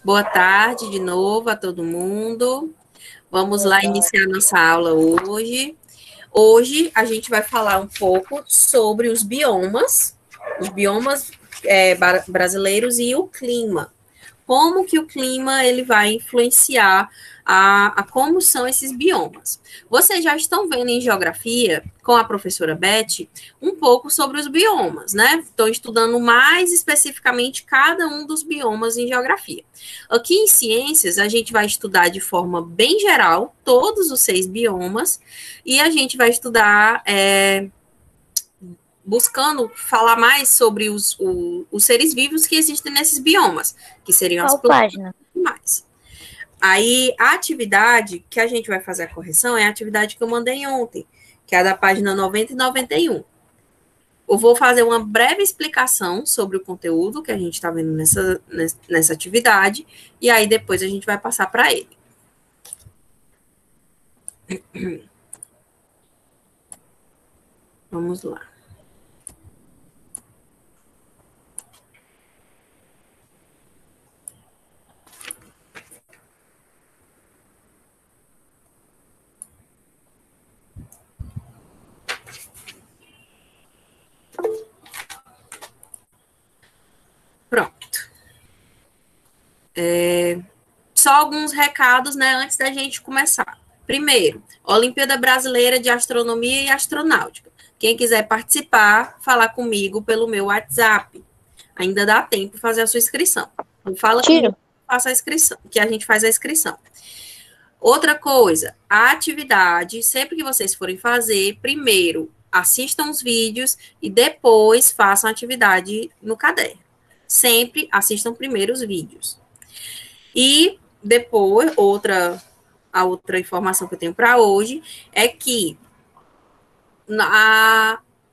Boa tarde de novo a todo mundo. Vamos Boa lá tarde. iniciar nossa aula hoje. Hoje a gente vai falar um pouco sobre os biomas brasileiros e o clima. Como que o clima ele vai influenciar a como são esses biomas. Vocês já estão vendo em geografia, com a professora Beth, um pouco sobre os biomas, né? Estão estudando mais especificamente cada um dos biomas em geografia. Aqui em ciências, a gente vai estudar de forma bem geral todos os 6 biomas e a gente vai estudar buscando falar mais sobre os seres vivos que existem nesses biomas, que seriam as Qual plantas página? e mais. Aí, a atividade que a gente vai fazer a correção é a atividade que eu mandei ontem, que é a da página 90 e 91. Eu vou fazer uma breve explicação sobre o conteúdo que a gente está vendo nessa atividade, e aí depois a gente vai passar para ele. Vamos lá. Pronto. Só alguns recados, né, antes da gente começar. Primeiro, Olimpíada Brasileira de Astronomia e Astronáutica. Quem quiser participar, falar comigo pelo meu WhatsApp. Ainda dá tempo de fazer a sua inscrição. Então, fala comigo, Tiro. faça a inscrição, que a gente faz a inscrição. Outra coisa, a atividade, sempre que vocês forem fazer, primeiro assistam os vídeos e depois façam a atividade no caderno. Sempre assistam primeiro os vídeos. E depois, a outra informação que eu tenho para hoje é que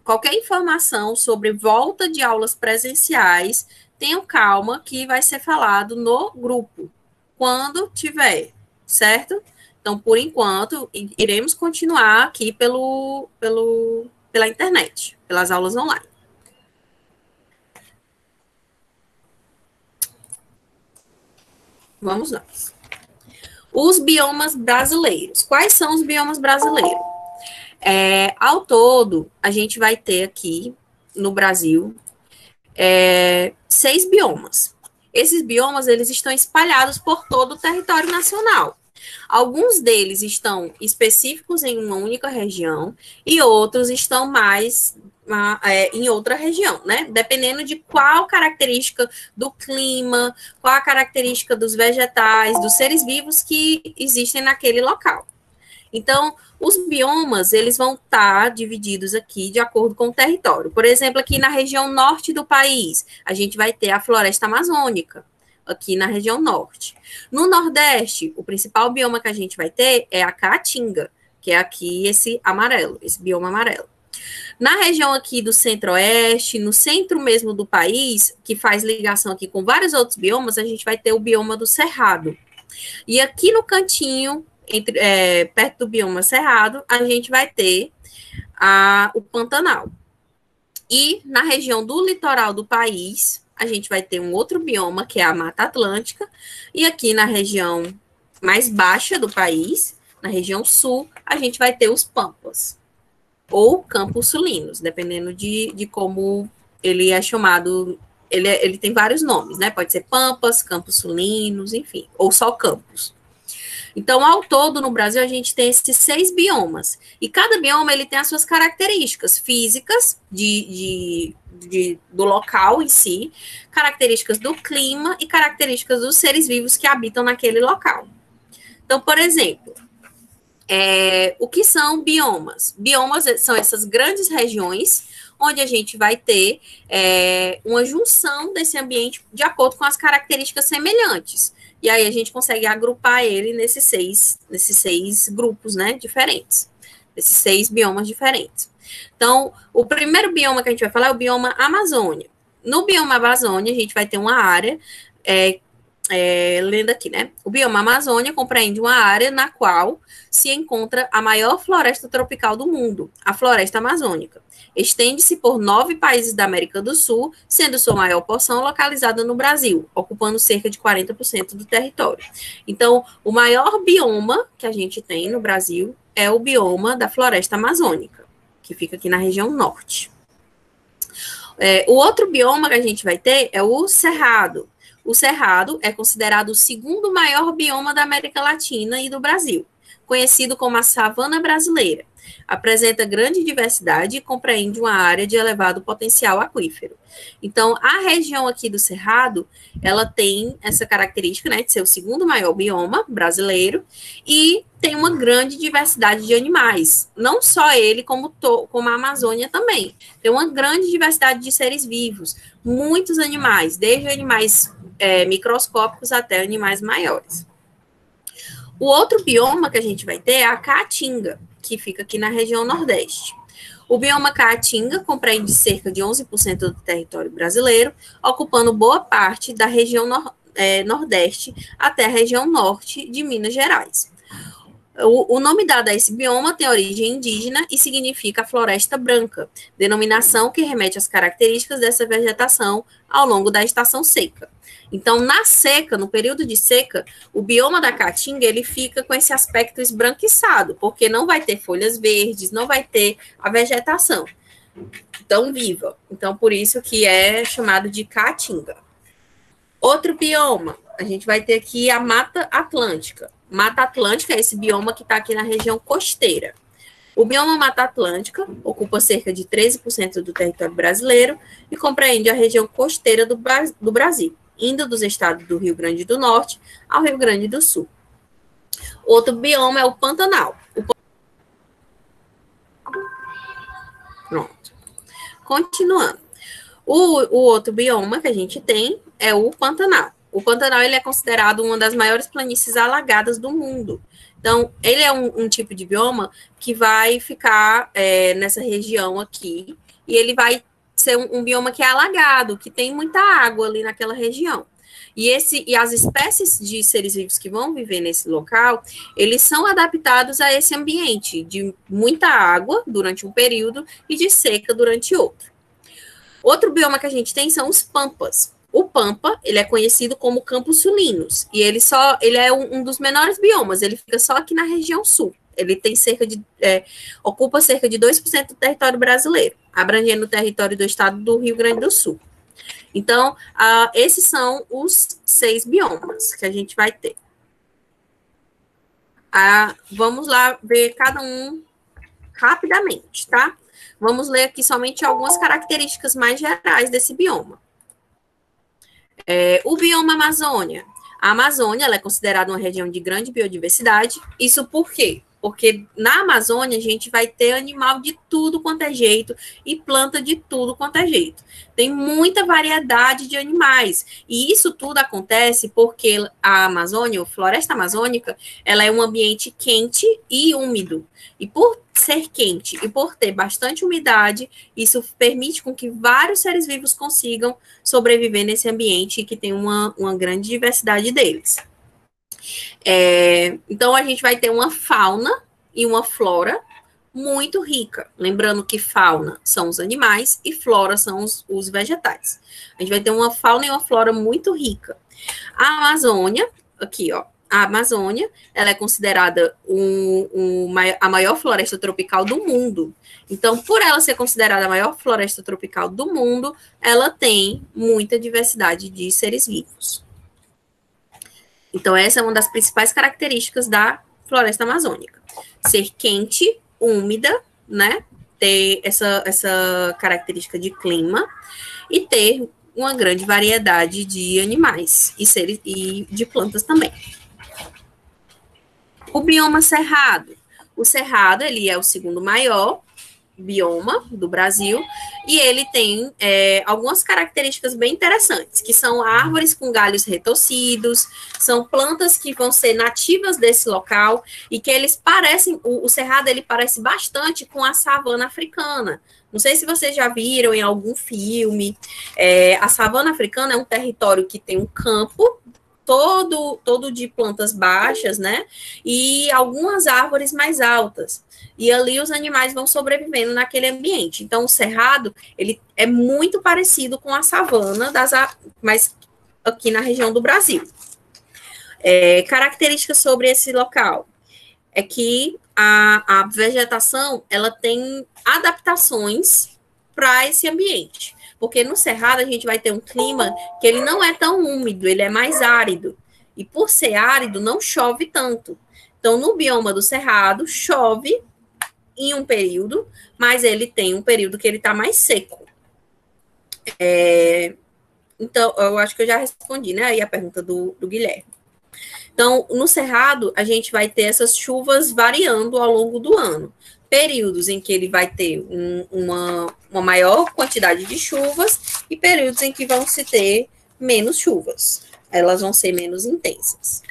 qualquer informação sobre volta de aulas presenciais, tenham calma que vai ser falado no grupo, quando tiver, certo? Então, por enquanto, iremos continuar aqui pela internet, pelas aulas online. Vamos lá. Os biomas brasileiros. Quais são os biomas brasileiros? Ao todo, a gente vai ter aqui no Brasil 6 biomas. Esses biomas eles estão espalhados por todo o território nacional. Alguns deles estão específicos em uma única região e outros estão mais em outra região, né? Dependendo de qual característica do clima, qual a característica dos vegetais, dos seres vivos que existem naquele local. Então, os biomas, eles vão estar divididos aqui de acordo com o território. Por exemplo, aqui na região norte do país, a gente vai ter a floresta amazônica, aqui na região norte. No nordeste, o principal bioma que a gente vai ter é a caatinga, que é aqui esse amarelo, esse bioma amarelo. Na região aqui do centro-oeste, no centro mesmo do país, que faz ligação aqui com vários outros biomas, a gente vai ter o bioma do cerrado. E aqui no cantinho, perto do bioma cerrado, a gente vai ter o Pantanal. E na região do litoral do país, a gente vai ter um outro bioma, que é a Mata Atlântica. E aqui na região mais baixa do país, na região sul, a gente vai ter os Pampas. Ou Campos Sulinos, dependendo de como ele é chamado. Ele tem vários nomes, né? Pode ser Pampas, Campos Sulinos, enfim, ou só Campos. Então, ao todo, no Brasil, a gente tem esses 6 biomas. E cada bioma ele tem as suas características físicas do local em si, características do clima e características dos seres vivos que habitam naquele local. Então, por exemplo, o que são biomas? Biomas são essas grandes regiões onde a gente vai ter uma junção desse ambiente de acordo com as características semelhantes. E aí a gente consegue agrupar ele nesses seis grupos, né, diferentes. Esses 6 biomas diferentes. Então, o primeiro bioma que a gente vai falar é o bioma Amazônia. No bioma Amazônia, a gente vai ter uma área, lendo aqui, né? O bioma Amazônia compreende uma área na qual se encontra a maior floresta tropical do mundo, a floresta amazônica. Estende-se por 9 países da América do Sul, sendo sua maior porção localizada no Brasil, ocupando cerca de 40% do território. Então, o maior bioma que a gente tem no Brasil é o bioma da floresta amazônica, que fica aqui na região norte. O outro bioma que a gente vai ter é o Cerrado. O Cerrado é considerado o segundo maior bioma da América Latina e do Brasil, conhecido como a savana brasileira. Apresenta grande diversidade e compreende uma área de elevado potencial aquífero. Então, a região aqui do Cerrado, ela tem essa característica, né, de ser o segundo maior bioma brasileiro e tem uma grande diversidade de animais. Não só ele, como a Amazônia também. Tem uma grande diversidade de seres vivos, muitos animais, desde animais microscópicos até animais maiores. O outro bioma que a gente vai ter é a Caatinga, que fica aqui na região Nordeste. O bioma Caatinga compreende cerca de 11% do território brasileiro, ocupando boa parte da região Nordeste até a região Norte de Minas Gerais. O nome dado a esse bioma tem origem indígena e significa floresta branca, denominação que remete às características dessa vegetação ao longo da estação seca. Então, na seca, no período de seca, o bioma da Caatinga, ele fica com esse aspecto esbranquiçado, porque não vai ter folhas verdes, não vai ter a vegetação tão viva. Então, por isso que é chamado de Caatinga. Outro bioma, a gente vai ter aqui a Mata Atlântica. Mata Atlântica é esse bioma que está aqui na região costeira. O bioma Mata Atlântica ocupa cerca de 13% do território brasileiro e compreende a região costeira do Brasil, indo dos estados do Rio Grande do Norte ao Rio Grande do Sul. Outro bioma é o Pantanal. Pronto. Continuando. O outro bioma que a gente tem é o Pantanal. O Pantanal ele é considerado uma das maiores planícies alagadas do mundo. Então, ele é um tipo de bioma que vai ficar nessa região aqui, e ele vai ser um bioma que é alagado, que tem muita água ali naquela região. E as espécies de seres vivos que vão viver nesse local, eles são adaptados a esse ambiente de muita água durante um período e de seca durante outro. Outro bioma que a gente tem são os pampas. O pampa, ele é conhecido como Campos Sulinos, e ele é um dos menores biomas, ele fica só aqui na região sul. Ele tem ocupa cerca de 2% do território brasileiro, abrangendo o território do estado do Rio Grande do Sul. Então, esses são os 6 biomas que a gente vai ter. Vamos lá ver cada um rapidamente, tá? Vamos ler aqui somente algumas características mais gerais desse bioma. O bioma Amazônia. A Amazônia ela é considerada uma região de grande biodiversidade. Isso por quê? Porque na Amazônia a gente vai ter animal de tudo quanto é jeito e planta de tudo quanto é jeito. Tem muita variedade de animais. E isso tudo acontece porque a Amazônia, a floresta amazônica, ela é um ambiente quente e úmido. E por ser quente e por ter bastante umidade, isso permite com que vários seres vivos consigam sobreviver nesse ambiente e que tem uma grande diversidade deles. Então, a gente vai ter uma fauna e uma flora muito rica. Lembrando que fauna são os animais e flora são os vegetais. A gente vai ter uma fauna e uma flora muito rica. A Amazônia, aqui, ó, a Amazônia, ela é considerada a maior floresta tropical do mundo. Então, por ela ser considerada a maior floresta tropical do mundo, ela tem muita diversidade de seres vivos. Então, essa é uma das principais características da floresta amazônica. Ser quente, úmida, né? Ter essa característica de clima e ter uma grande variedade de animais e de plantas também. O bioma cerrado. O cerrado, ele é o segundo maior bioma do Brasil, e ele tem algumas características bem interessantes, que são árvores com galhos retorcidos, são plantas que vão ser nativas desse local, e que eles parecem, o cerrado ele parece bastante com a savana africana. Não sei se vocês já viram em algum filme, a savana africana é um território que tem um campo todo de plantas baixas, né? E algumas árvores mais altas. E ali os animais vão sobrevivendo naquele ambiente. Então, o cerrado, ele é muito parecido com a savana, mas aqui na região do Brasil. Características sobre esse local é que a vegetação, ela tem adaptações para esse ambiente. Porque no cerrado a gente vai ter um clima que ele não é tão úmido, ele é mais árido. E por ser árido, não chove tanto. Então, no bioma do cerrado, chove em um período, mas ele tem um período que ele está mais seco. Então, eu acho que eu já respondi, né, aí a pergunta do Guilherme. Então, no cerrado, a gente vai ter essas chuvas variando ao longo do ano. Períodos em que ele vai ter uma maior quantidade de chuvas e períodos em que vão se ter menos chuvas. Elas vão ser menos intensas.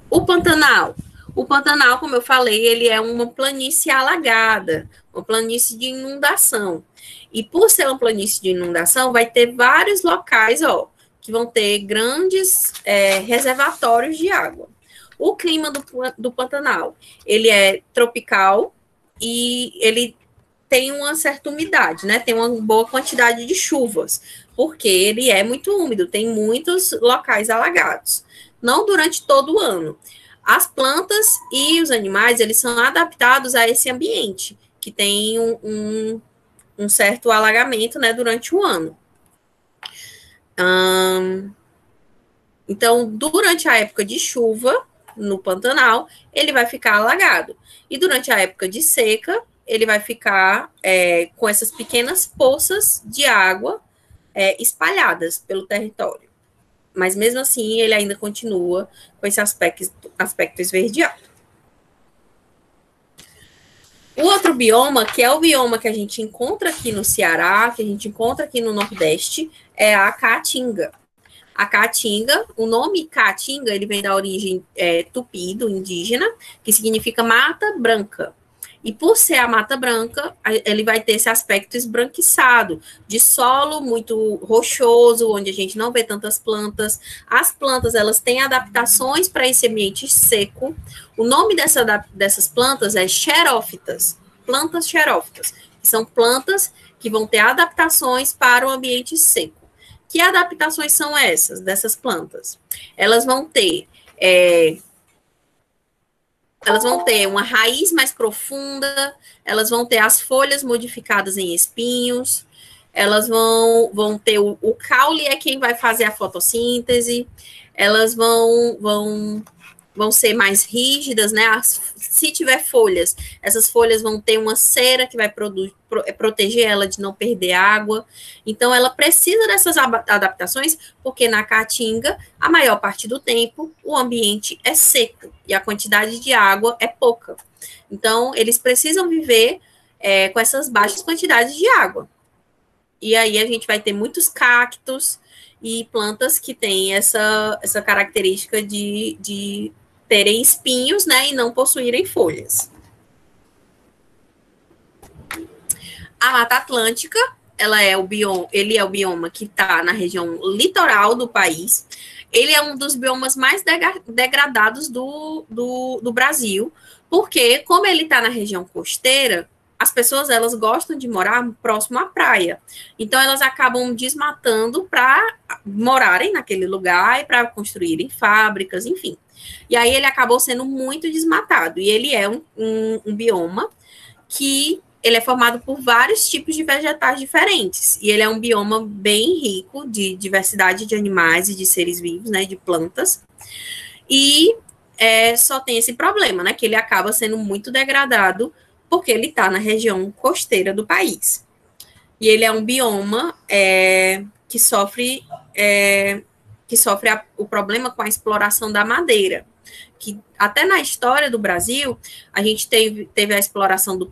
O Pantanal. O Pantanal, como eu falei, ele é uma planície alagada, uma planície de inundação. E por ser uma planície de inundação, vai ter vários locais, que vão ter grandes reservatórios de água. O clima do Pantanal, ele é tropical e ele tem uma certa umidade, né? Tem uma boa quantidade de chuvas, porque ele é muito úmido, tem muitos locais alagados. Não durante todo o ano. As plantas e os animais, eles são adaptados a esse ambiente, que tem um certo alagamento, né, durante o ano. Então, durante a época de chuva, no Pantanal, ele vai ficar alagado. E durante a época de seca, ele vai ficar com essas pequenas poças de água espalhadas pelo território. Mas, mesmo assim, ele ainda continua com esse aspecto esverdeado. O outro bioma, que é o bioma que a gente encontra aqui no Ceará, que a gente encontra aqui no Nordeste, é a Caatinga. A Caatinga, o nome Caatinga, ele vem da origem tupi, do indígena, que significa mata branca. E por ser a mata branca, ele vai ter esse aspecto esbranquiçado, de solo muito rochoso, onde a gente não vê tantas plantas. As plantas, elas têm adaptações para esse ambiente seco. O nome dessas plantas é xerófitas, plantas xerófitas, que são plantas que vão ter adaptações para o ambiente seco. Que adaptações são essas, dessas plantas? Elas vão ter uma raiz mais profunda, elas vão ter as folhas modificadas em espinhos, elas vão ter o caule é quem vai fazer a fotossíntese, elas vão ser mais rígidas, né? Se tiver folhas, essas folhas vão ter uma cera que vai proteger ela de não perder água. Então, ela precisa dessas adaptações, porque na Caatinga, a maior parte do tempo, o ambiente é seco e a quantidade de água é pouca. Então, eles precisam viver com essas baixas quantidades de água. E aí, a gente vai ter muitos cactos e plantas que têm essa característica de terem espinhos, né, e não possuírem folhas. A Mata Atlântica, ele é o bioma que está na região litoral do país. Ele é um dos biomas mais degradados do Brasil, porque como ele está na região costeira, as pessoas, elas gostam de morar próximo à praia. Então, elas acabam desmatando para morarem naquele lugar e para construírem fábricas, enfim. E aí, ele acabou sendo muito desmatado. E ele é um bioma que ele é formado por vários tipos de vegetais diferentes. E ele é um bioma bem rico de diversidade de animais e de seres vivos, né, de plantas. E só tem esse problema, né, que ele acaba sendo muito degradado porque ele está na região costeira do país. E ele é um bioma que sofre o problema com a exploração da madeira. Que até na história do Brasil, a gente teve a exploração do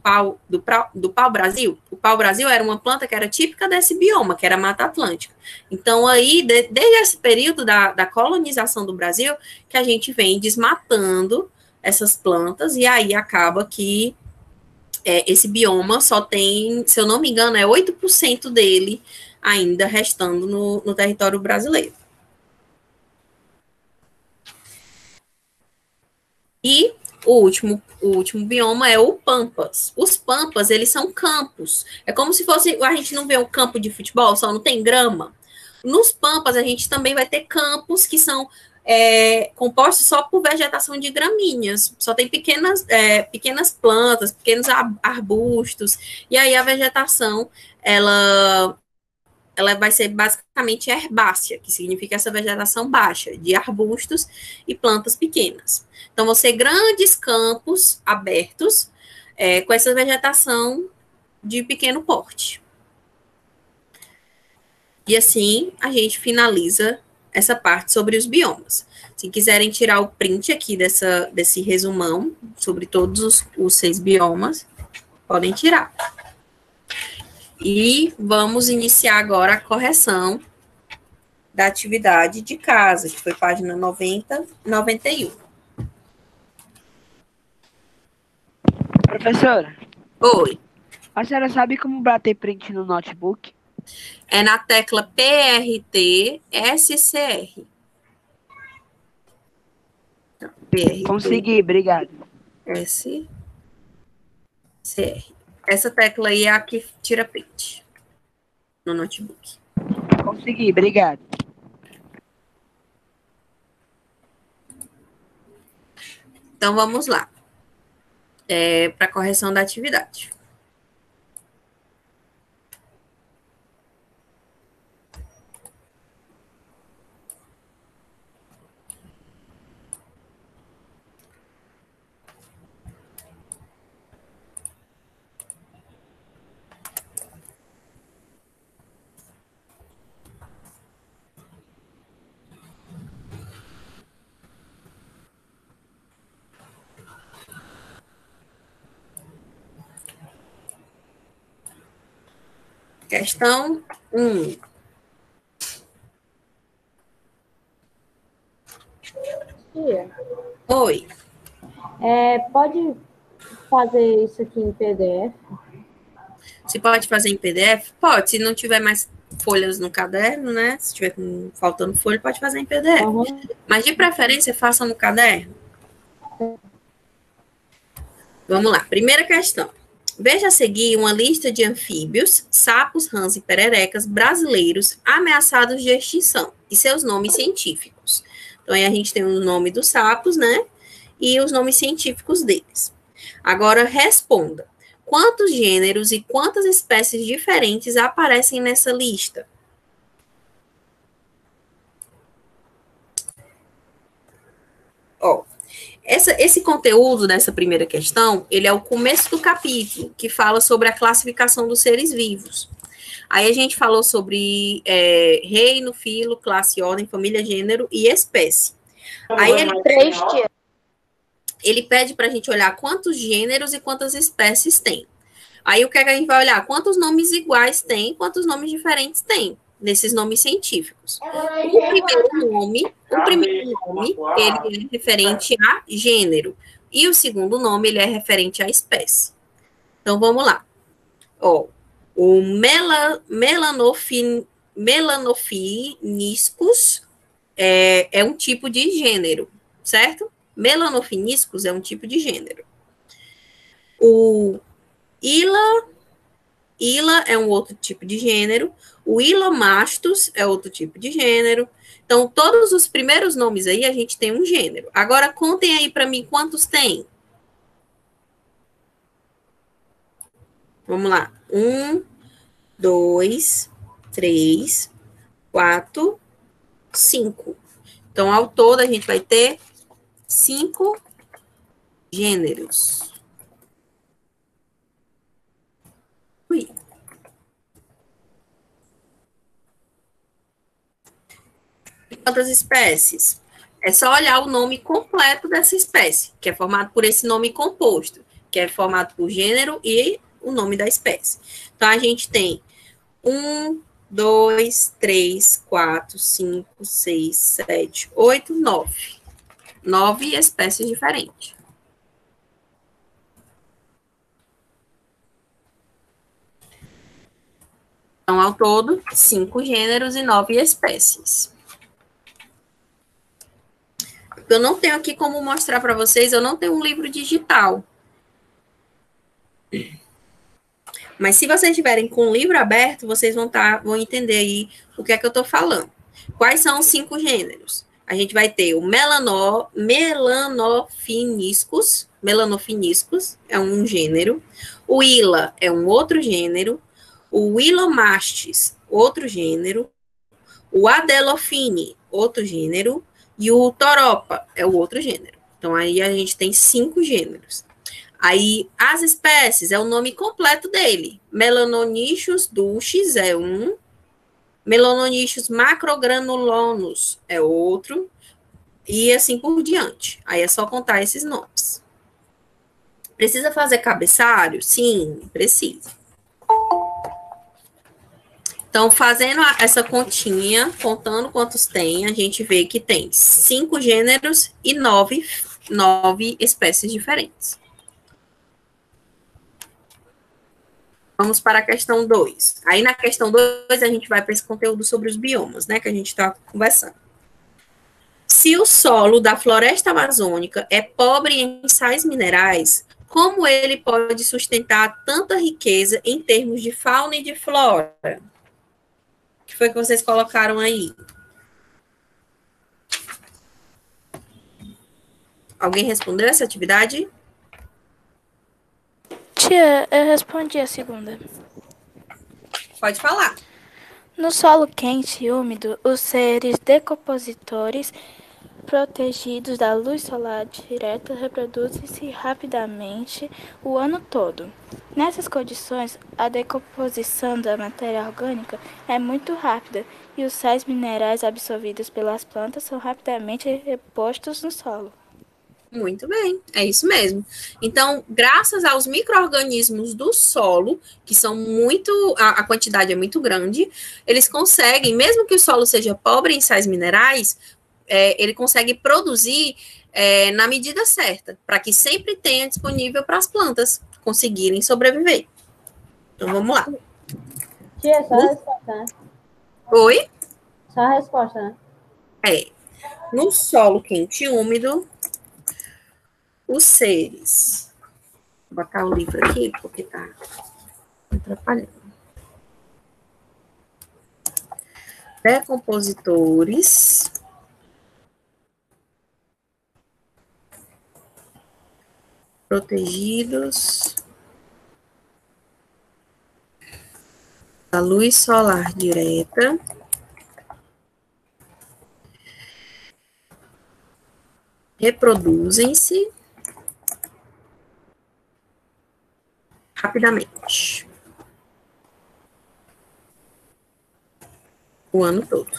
pau-brasil. O pau-brasil era uma planta que era típica desse bioma, que era a Mata Atlântica. Então, aí, desde esse período da colonização do Brasil, que a gente vem desmatando essas plantas, e aí acaba que esse bioma só tem, se eu não me engano, é 8% dele ainda restando no território brasileiro. E o último bioma é o Pampas. Os Pampas, eles são campos. É como se fosse, a gente não vê um campo de futebol, só não tem grama. Nos Pampas, a gente também vai ter campos que são compostos só por vegetação de gramíneas. Só tem pequenas plantas, pequenos arbustos. E aí a vegetação, ela vai ser basicamente herbácea, que significa essa vegetação baixa, de arbustos e plantas pequenas. Então, vão ser grandes campos abertos com essa vegetação de pequeno porte. E assim, a gente finaliza essa parte sobre os biomas. Se quiserem tirar o print aqui desse resumão sobre todos os 6 biomas, podem tirar. E vamos iniciar agora a correção da atividade de casa, que foi página 90 e 91. Professora, Oi. a senhora sabe como bater print no notebook? É na tecla PRT SCR. PRT Consegui, obrigado. SCR. Essa tecla aí é a que tira print no notebook. Consegui, obrigado. Então, vamos lá. Para correção da atividade. Questão 1. Tia, Oi. pode fazer isso aqui em PDF? Você pode fazer em PDF? Pode. Se não tiver mais folhas no caderno, né? Se tiver faltando folha, pode fazer em PDF. Uhum. Mas, de preferência, faça no caderno. Vamos lá. Primeira questão. Veja a seguir uma lista de anfíbios, sapos, rãs e pererecas brasileiros ameaçados de extinção e seus nomes científicos. Então, aí a gente tem o nome dos sapos, né? E os nomes científicos deles. Agora, responda. Quantos gêneros e quantas espécies diferentes aparecem nessa lista? Ó, esse conteúdo dessa primeira questão, ele é o começo do capítulo, que fala sobre a classificação dos seres vivos. Aí a gente falou sobre reino, filo, classe, ordem, família, gênero e espécie. Aí ele pede para a gente olhar quantos gêneros e quantas espécies tem. Aí o que é que a gente vai olhar? Quantos nomes iguais tem, quantos nomes diferentes tem, nesses nomes científicos. O primeiro nome, ele é referente a gênero. E o segundo nome, ele é referente à espécie. Então, vamos lá. Ó, o melanofiniscus é um tipo de gênero, certo? Melanofiniscus é um tipo de gênero. O Ila é um outro tipo de gênero. O Ilomastus é outro tipo de gênero. Então, todos os primeiros nomes aí, a gente tem um gênero. Agora, contem aí para mim quantos tem. Vamos lá. 1, 2, 3, 4, 5. Então, ao todo, a gente vai ter 5 gêneros. Ui. E quantas espécies? É só olhar o nome completo dessa espécie, que é formado por esse nome composto, que é formado por gênero e o nome da espécie. Então, a gente tem 1, 2, 3, 4, 5, 6, 7, 8, 9. 9 espécies diferentes. Então, ao todo, 5 gêneros e 9 espécies. Eu não tenho aqui como mostrar para vocês, eu não tenho um livro digital. Mas se vocês estiverem com o livro aberto, vocês vão entender aí o que é que eu estou falando. Quais são os 5 gêneros? A gente vai ter o melanofiniscus é um gênero. O Ila é um outro gênero. O Willomastis, outro gênero. O Adelofine, outro gênero. E o Toropa é o outro gênero. Então, aí a gente tem 5 gêneros. Aí, as espécies é o nome completo dele. Melanonichus dulcis é um. Melanonichus macrogranulonus é outro. E assim por diante. Aí é só contar esses nomes. Precisa fazer cabeçalho? Sim, precisa. Então, fazendo essa continha, contando quantos tem, a gente vê que tem 5 gêneros e 9 espécies diferentes. Vamos para a questão 2. Aí, na questão 2, a gente vai para esse conteúdo sobre os biomas, né, que a gente está conversando. Se o solo da floresta amazônica é pobre em sais minerais, como ele pode sustentar tanta riqueza em termos de fauna e de flora? O que foi que vocês colocaram aí? Alguém respondeu essa atividade? Tia, eu respondi a segunda. Pode falar. No solo quente e úmido, os seres decompositores protegidos da luz solar direta reproduzem-se rapidamente o ano todo. Nessas condições, a decomposição da matéria orgânica é muito rápida e os sais minerais absorvidos pelas plantas são rapidamente repostos no solo. Muito bem, é isso mesmo. Então, graças aos micro-organismos do solo, que são a quantidade é muito grande, eles conseguem, mesmo que o solo seja pobre em sais minerais, ele consegue produzir na medida certa, para que sempre tenha disponível para as plantas conseguirem sobreviver. Então, vamos lá. Tia, só a resposta, né? Oi? Só a resposta, né? No solo quente e úmido, os seres. Vou botar o livro aqui, porque tá atrapalhando. Decompositores protegidos da luz solar direta reproduzem-se rapidamente o ano todo.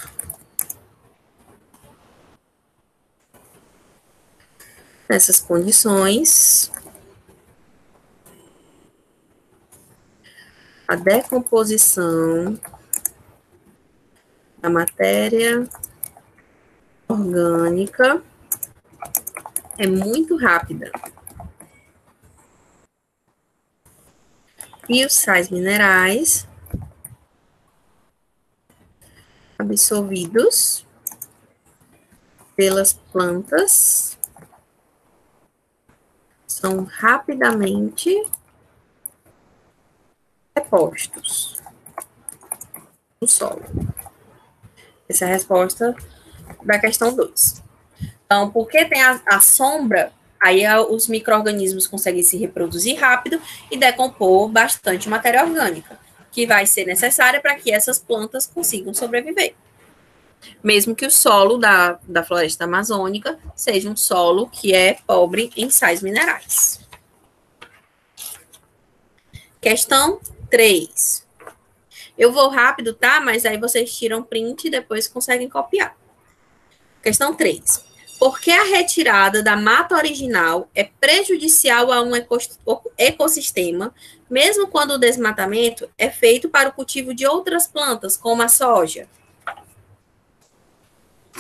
Nessas condições, a decomposição da matéria orgânica é muito rápida. E os sais minerais absorvidos pelas plantas são rapidamente repostos no solo. Essa é a resposta da questão 2. Então, porque tem a sombra, aí os micro-organismos conseguem se reproduzir rápido e decompor bastante matéria orgânica, que vai ser necessária para que essas plantas consigam sobreviver. Mesmo que o solo da floresta amazônica seja um solo que é pobre em sais minerais. Questão 3. Eu vou rápido, tá? Mas aí vocês tiram print e depois conseguem copiar. Questão 3. Por que a retirada da mata original é prejudicial a um ecossistema, mesmo quando o desmatamento é feito para o cultivo de outras plantas, como a soja?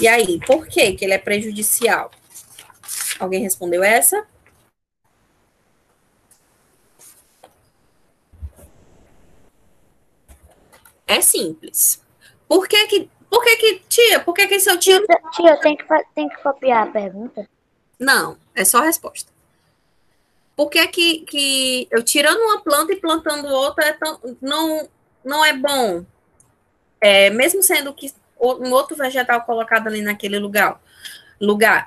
E aí, por que ele é prejudicial? Alguém respondeu essa? É simples. Tia, por que se eu tiro... Tia, tem que copiar a pergunta? Não, é só a resposta. Por que eu tirando uma planta e plantando outra não é bom? Mesmo sendo que um outro vegetal colocado ali naquele lugar.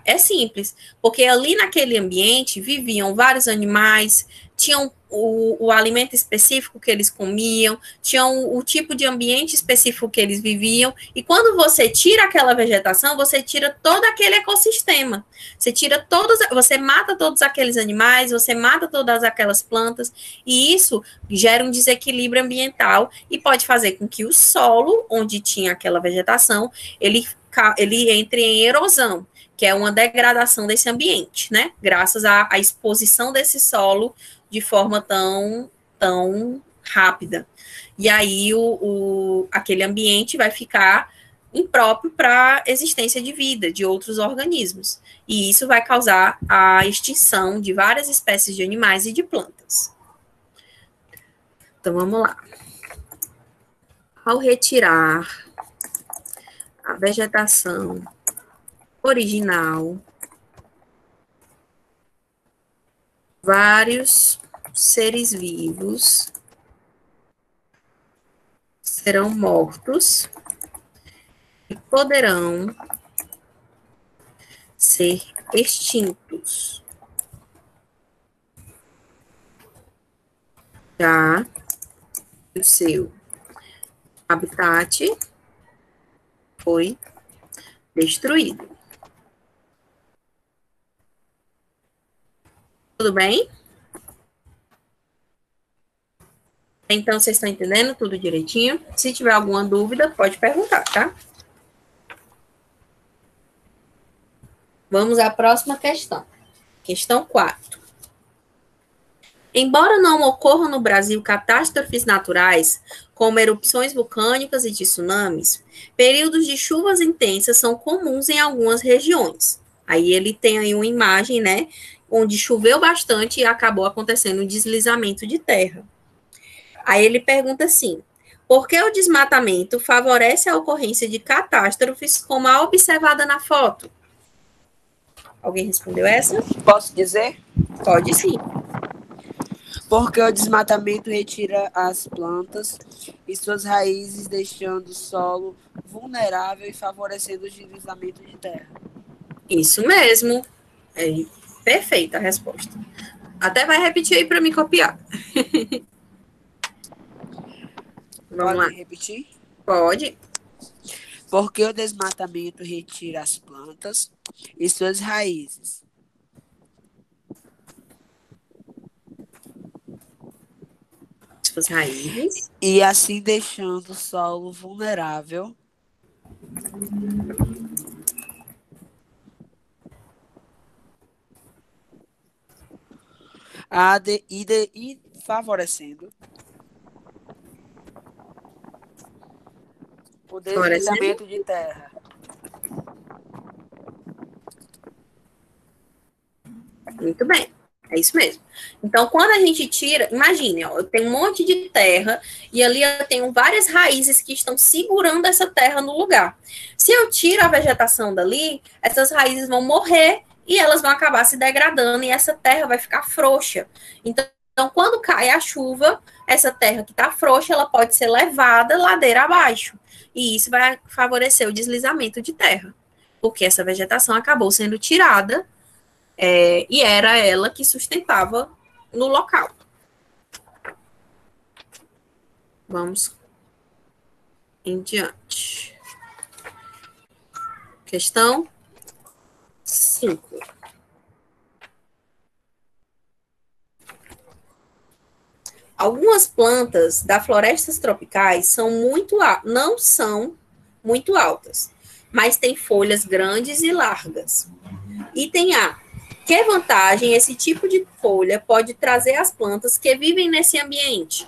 É simples, porque ali naquele ambiente viviam vários animais, tinham o alimento específico que eles comiam, tinham o tipo de ambiente específico que eles viviam, e quando você tira aquela vegetação, você tira todo aquele ecossistema, você mata todos aqueles animais, você mata todas aquelas plantas, e isso gera um desequilíbrio ambiental e pode fazer com que o solo, onde tinha aquela vegetação, ele entre em erosão, que é uma degradação desse ambiente, né? Graças à exposição desse solo de forma tão rápida. E aí aquele ambiente vai ficar impróprio para a existência de vida de outros organismos. E isso vai causar a extinção de várias espécies de animais e de plantas. Então, vamos lá. Ao retirar a vegetação original, vários seres vivos serão mortos e poderão ser extintos. Já o seu habitat foi destruído. Tudo bem? Então, vocês estão entendendo tudo direitinho? Se tiver alguma dúvida, pode perguntar, tá? Vamos à próxima questão. Questão 4. Embora não ocorram no Brasil catástrofes naturais, como erupções vulcânicas e tsunamis, períodos de chuvas intensas são comuns em algumas regiões. Aí ele tem aí uma imagem, né, onde choveu bastante e acabou acontecendo um deslizamento de terra. Aí ele pergunta assim: por que o desmatamento favorece a ocorrência de catástrofes como a observada na foto? Alguém respondeu essa? Posso dizer? Pode sim. Porque o desmatamento retira as plantas e suas raízes, deixando o solo vulnerável e favorecendo o deslizamento de terra. Isso mesmo. Perfeita a resposta. Até vai repetir aí para me copiar. Vamos lá. Pode repetir? Pode. Porque o desmatamento retira as plantas e suas raízes. Suas raízes. E assim deixando o solo vulnerável e favorecendo o deslizamento de terra. Muito bem. É isso mesmo. Então, quando a gente tira, imagine, ó, eu tenho um monte de terra e ali eu tenho várias raízes que estão segurando essa terra no lugar. Se eu tiro a vegetação dali, essas raízes vão morrer e elas vão acabar se degradando e essa terra vai ficar frouxa. Então, quando cai a chuva, essa terra que está frouxa, ela pode ser levada ladeira abaixo. E isso vai favorecer o deslizamento de terra, porque essa vegetação acabou sendo tirada e era ela que sustentava no local. Vamos em diante. Questão 5. Algumas plantas das florestas tropicais não são muito altas, mas têm folhas grandes e largas. Item A. Que vantagem esse tipo de folha pode trazer às plantas que vivem nesse ambiente?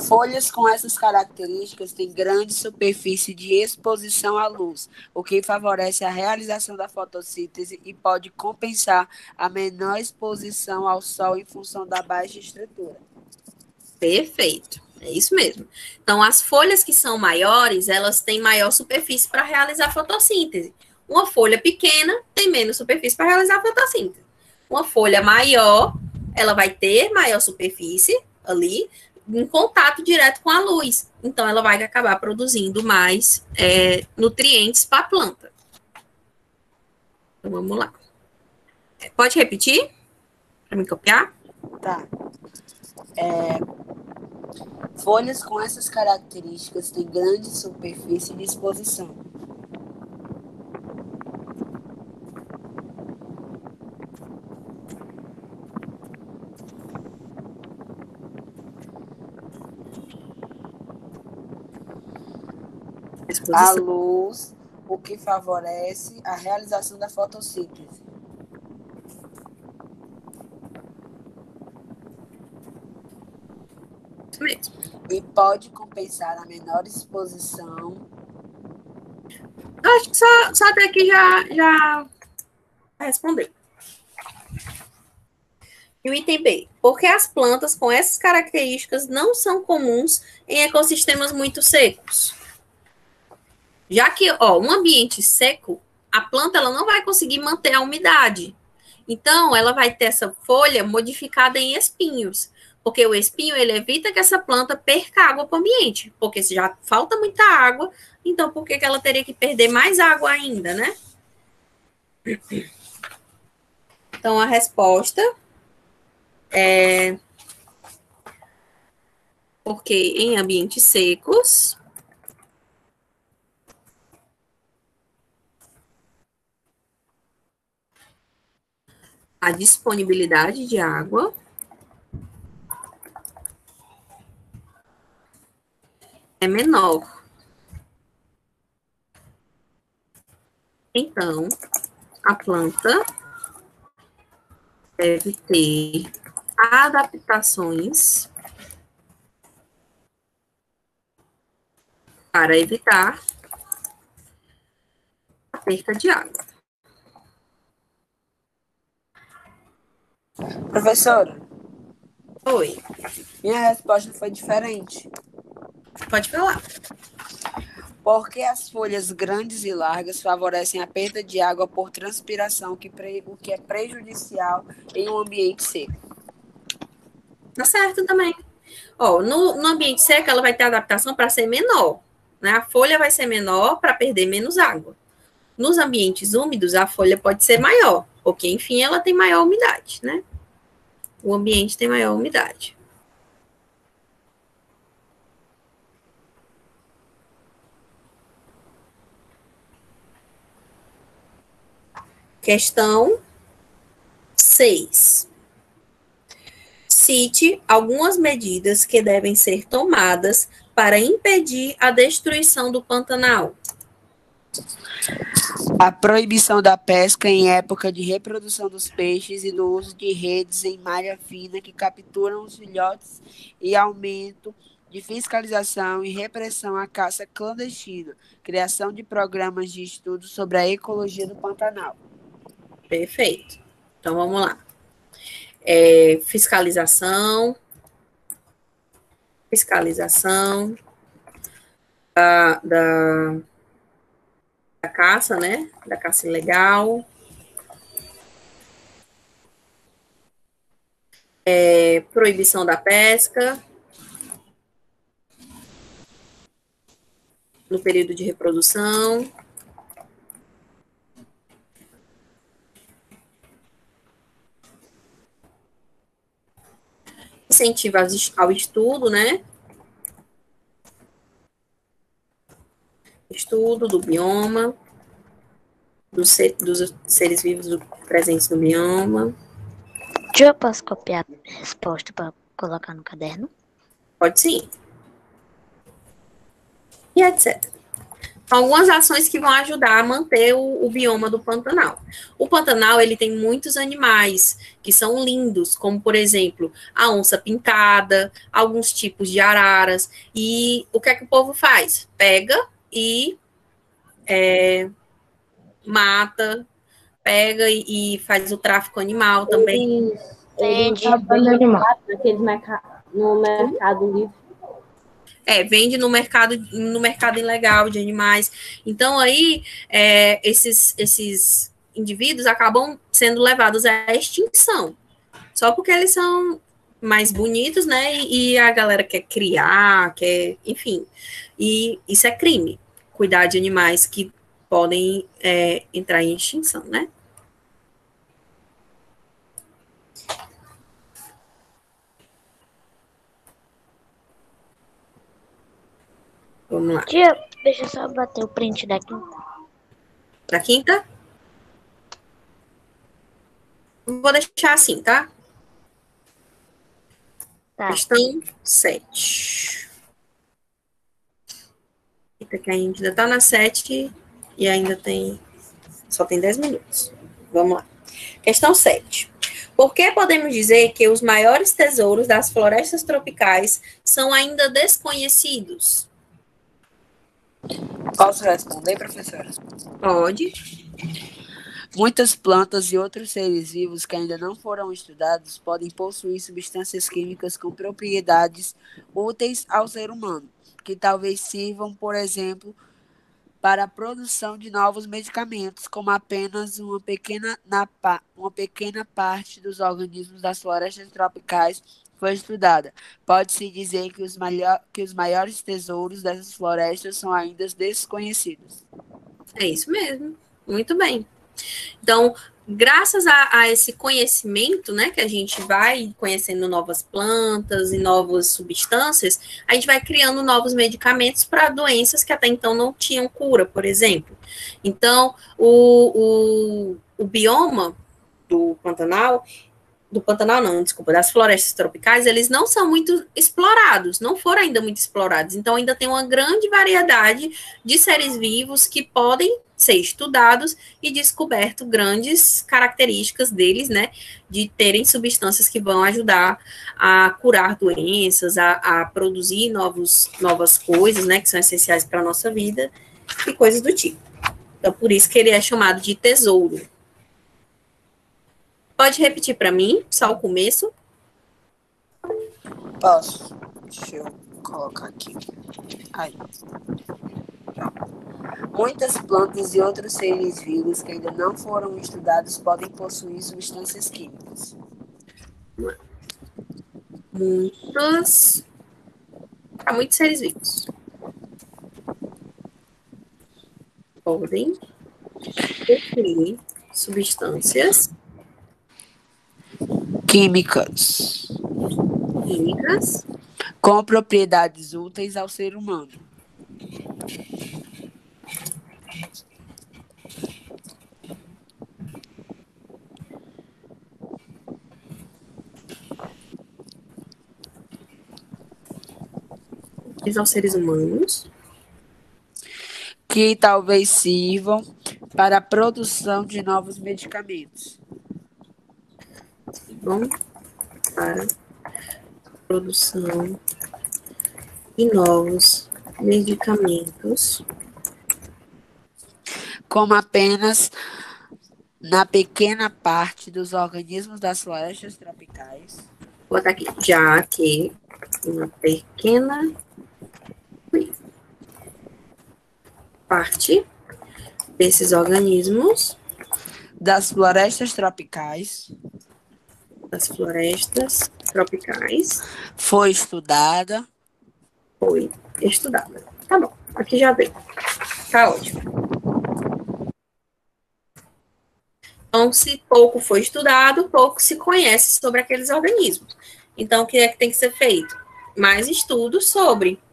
Folhas com essas características têm grande superfície de exposição à luz, o que favorece a realização da fotossíntese e pode compensar a menor exposição ao sol em função da baixa estrutura. Perfeito. É isso mesmo. Então, as folhas que são maiores, elas têm maior superfície para realizar fotossíntese. Uma folha pequena tem menos superfície para realizar fotossíntese. Uma folha maior, ela vai ter maior superfície ali, em contato direto com a luz. Então, ela vai acabar produzindo mais nutrientes para a planta. Então, vamos lá. Pode repetir? Para me copiar? Tá. Folhas com essas características têm grande superfície de exposição. A luz, o que favorece a realização da fotossíntese. Isso mesmo. E pode compensar a menor exposição. Acho que só até aqui já respondeu. E o item B. Porque as plantas com essas características não são comuns em ecossistemas muito secos. Já que, um ambiente seco, a planta ela não vai conseguir manter a umidade. Então, ela vai ter essa folha modificada em espinhos. Porque o espinho, ele evita que essa planta perca água para o ambiente. Porque se já falta muita água, então por que ela teria que perder mais água ainda, né? Então, a resposta é porque em ambientes secos, a disponibilidade de água é menor. Então, a planta deve ter adaptações para evitar a perda de água. Professora, Oi, minha resposta foi diferente. pode falar. Porque as folhas grandes e largas favorecem a perda de água por transpiração, o que é prejudicial em um ambiente seco. Tá certo também. No ambiente seco, ela vai ter adaptação para ser menor, né? A folha vai ser menor para perder menos água. Nos ambientes úmidos, a folha pode ser maior, porque, enfim, ela tem maior umidade, né? O ambiente tem maior umidade. Questão 6. Cite algumas medidas que devem ser tomadas para impedir a destruição do Pantanal. A proibição da pesca em época de reprodução dos peixes e do uso de redes em malha fina que capturam os filhotes e aumento de fiscalização e repressão à caça clandestina. Criação de programas de estudo sobre a ecologia do Pantanal. Perfeito. Então, vamos lá. Fiscalização da caça, né? Da caça ilegal. Proibição da pesca no período de reprodução. Incentivo ao estudo, né? Estudo do bioma, dos seres vivos presentes no bioma. Eu posso copiar a resposta para colocar no caderno? Pode sim. E etc. Algumas ações que vão ajudar a manter o bioma do Pantanal. O Pantanal, ele tem muitos animais que são lindos, como, por exemplo, a onça pintada, alguns tipos de araras. E o que é que o povo faz? Pega e mata, pega e faz o tráfico animal também. Eles deixam No Mercado Livre. Vende no mercado ilegal de animais. Então, aí, esses indivíduos acabam sendo levados à extinção. Só porque eles são mais bonitos, né? E a galera quer criar, enfim. E isso é crime. Cuidar de animais que podem entrar em extinção, né? Vamos lá. Tia, deixa eu só bater o print daqui. Da quinta? Vou deixar assim, tá? Tá. Questão 7. Eita, que ainda tá na 7 e ainda só tem 10 minutos. Vamos lá. Questão 7. Por que podemos dizer que os maiores tesouros das florestas tropicais são ainda desconhecidos? Posso responder, professora? Pode. Muitas plantas e outros seres vivos que ainda não foram estudados podem possuir substâncias químicas com propriedades úteis ao ser humano, que talvez sirvam, por exemplo, para a produção de novos medicamentos, como apenas uma pequena parte dos organismos das florestas tropicais foi estudada. Pode-se dizer que os maiores tesouros dessas florestas são ainda desconhecidos. É isso mesmo. Muito bem. Então, graças a esse conhecimento, né, que a gente vai conhecendo novas plantas e novas substâncias, a gente vai criando novos medicamentos para doenças que até então não tinham cura, por exemplo. Então, o bioma do Pantanal não, desculpa, das florestas tropicais, eles não são muito explorados, não foram ainda muito explorados. Então, ainda tem uma grande variedade de seres vivos que podem ser estudados e descoberto grandes características deles, né, de terem substâncias que vão ajudar a curar doenças, a produzir novas coisas, né, que são essenciais para a nossa vida e coisas do tipo. Então, por isso que ele é chamado de tesouro. Pode repetir para mim, só o começo? Posso? Deixa eu colocar aqui. Aí. Muitas plantas e outros seres vivos que ainda não foram estudados podem possuir substâncias químicas. Muitos seres vivos podem possuir substâncias Químicas com propriedades úteis ao ser humano. aos seres humanos Que talvez sirvam para a produção de novos medicamentos. vão para produção de novos medicamentos, Como apenas na pequena parte dos organismos das florestas tropicais. vou botar aqui, já que uma pequena parte desses organismos Das florestas tropicais foi estudada. Tá bom, aqui já veio. Tá ótimo. Então, se pouco foi estudado, pouco se conhece sobre aqueles organismos. Então, o que é que tem que ser feito? Mais estudos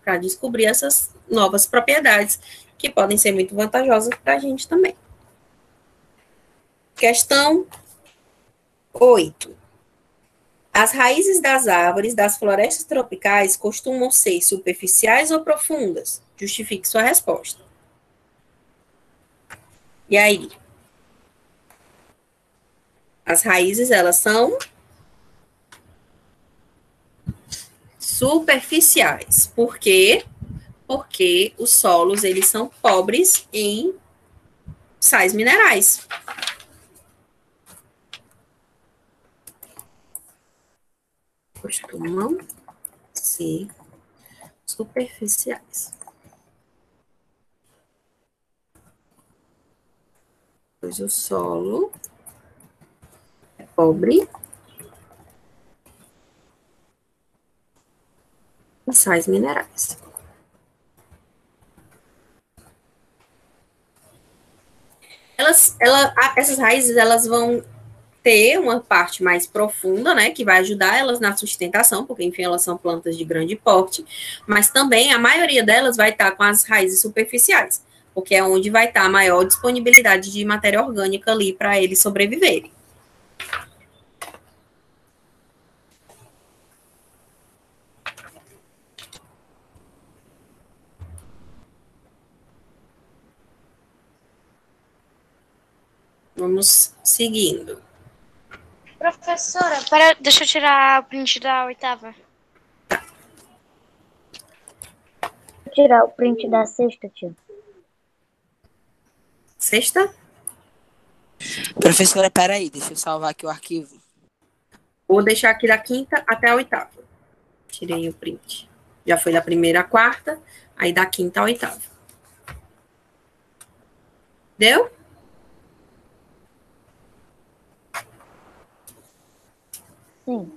para descobrir essas novas propriedades que podem ser muito vantajosas para a gente também. Questão 8. As raízes das árvores das florestas tropicais costumam ser superficiais ou profundas? Justifique sua resposta. E aí? As raízes, elas são superficiais. Por quê? Porque os solos, eles são pobres em sais minerais. Costumam ser superficiais. Pois o solo é pobre em sais minerais. Essas raízes, elas vão ter uma parte mais profunda, né, que vai ajudar elas na sustentação, porque, enfim, elas são plantas de grande porte, mas também a maioria delas vai estar com as raízes superficiais, porque é onde vai estar a maior disponibilidade de matéria orgânica ali para eles sobreviverem. Vamos seguindo. Professora, pera, deixa eu tirar o print da oitava. Vou tirar o print da sexta, tio. Sexta? Professora, peraí, deixa eu salvar aqui o arquivo. Vou deixar aqui da quinta até a oitava. Tirei o print. Já foi da primeira à quarta, aí da quinta à oitava. Deu? Sim.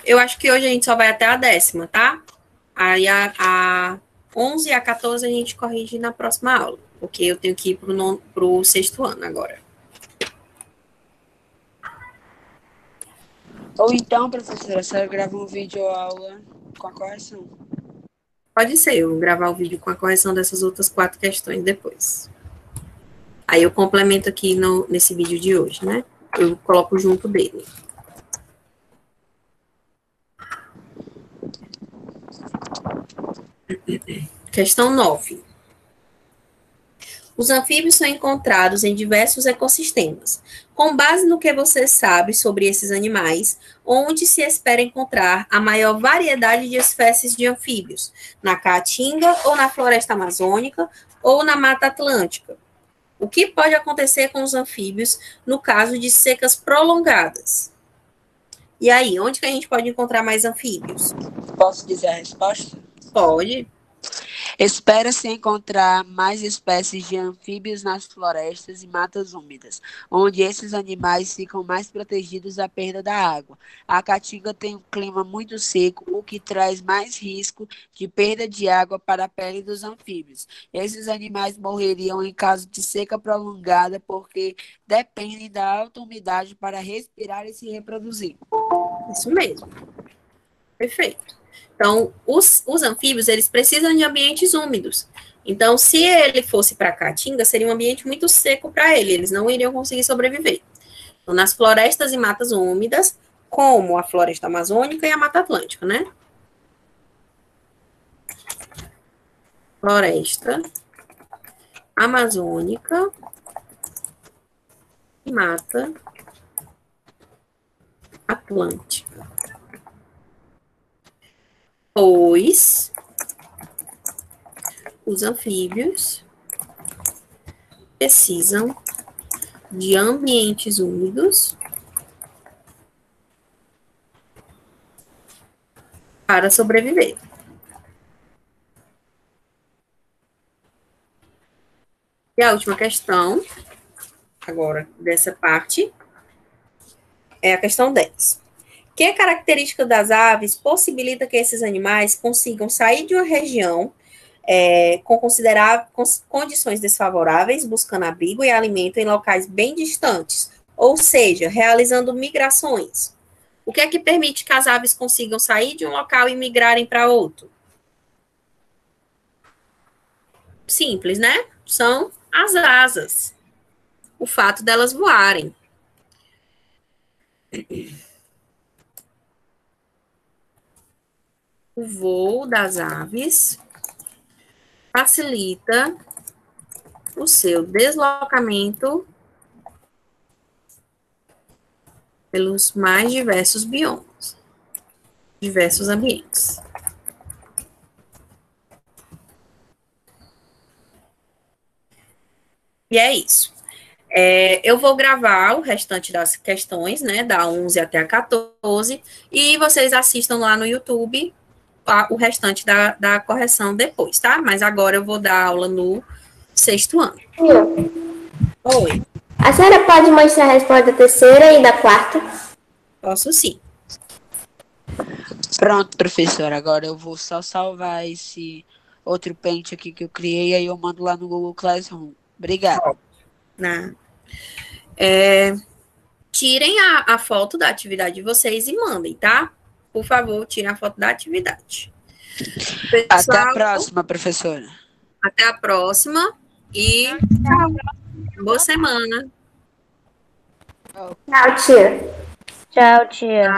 Eu acho que hoje a gente só vai até a 10ª, tá? Aí a 11 e a 14 a gente corrige na próxima aula, porque eu tenho que ir pro sexto ano agora. Ou então, professora, a senhora grava um vídeo ou aula com a correção. Pode ser, eu vou gravar o vídeo com a correção dessas outras 4 questões depois. Aí eu complemento aqui nesse vídeo de hoje, né? Eu coloco junto dele. Questão 9. Os anfíbios são encontrados em diversos ecossistemas. Com base no que você sabe sobre esses animais, onde se espera encontrar a maior variedade de espécies de anfíbios? Na Caatinga ou na floresta amazônica ou na Mata Atlântica? O que pode acontecer com os anfíbios no caso de secas prolongadas? E aí, onde que a gente pode encontrar mais anfíbios? Posso dizer a resposta? Pode. Espera-se encontrar mais espécies de anfíbios nas florestas e matas úmidas, onde esses animais ficam mais protegidos da perda da água. A Caatinga tem um clima muito seco, o que traz mais risco de perda de água para a pele dos anfíbios. Esses animais morreriam em caso de seca prolongada, porque dependem da alta umidade para respirar e se reproduzir. Isso mesmo. Perfeito. Então, os anfíbios, eles precisam de ambientes úmidos. Então, se ele fosse para a Caatinga, seria um ambiente muito seco para ele, eles não iriam conseguir sobreviver. Então, nas florestas e matas úmidas, como a floresta amazônica e a Mata Atlântica, né? Floresta amazônica e Mata Atlântica. Pois os anfíbios precisam de ambientes úmidos para sobreviver. E a última questão, agora, dessa parte, é a questão 10. Que característica das aves possibilita que esses animais consigam sair de uma região com condições desfavoráveis, buscando abrigo e alimento em locais bem distantes, ou seja, realizando migrações? O que é que permite que as aves consigam sair de um local e migrarem para outro? Simples, né? São as asas. O fato delas voarem. O voo das aves facilita o seu deslocamento pelos mais diversos biomas, diversos ambientes. E é isso. Eu vou gravar o restante das questões, né, da 11 até a 14, e vocês assistam lá no YouTube o restante da correção depois, tá? Mas agora eu vou dar aula no 6º ano. Oi. A senhora pode mostrar a resposta da terceira e da quarta? Posso sim. Pronto, professora. Agora eu vou só salvar esse outro pente aqui que eu criei, aí eu mando lá no Google Classroom. Obrigada. Tirem a foto da atividade de vocês e mandem, tá? Por favor, tirem a foto da atividade. Pessoal, Até a próxima, professora. Até a próxima e tchau. Boa semana. Tchau, tia. Tchau, tia.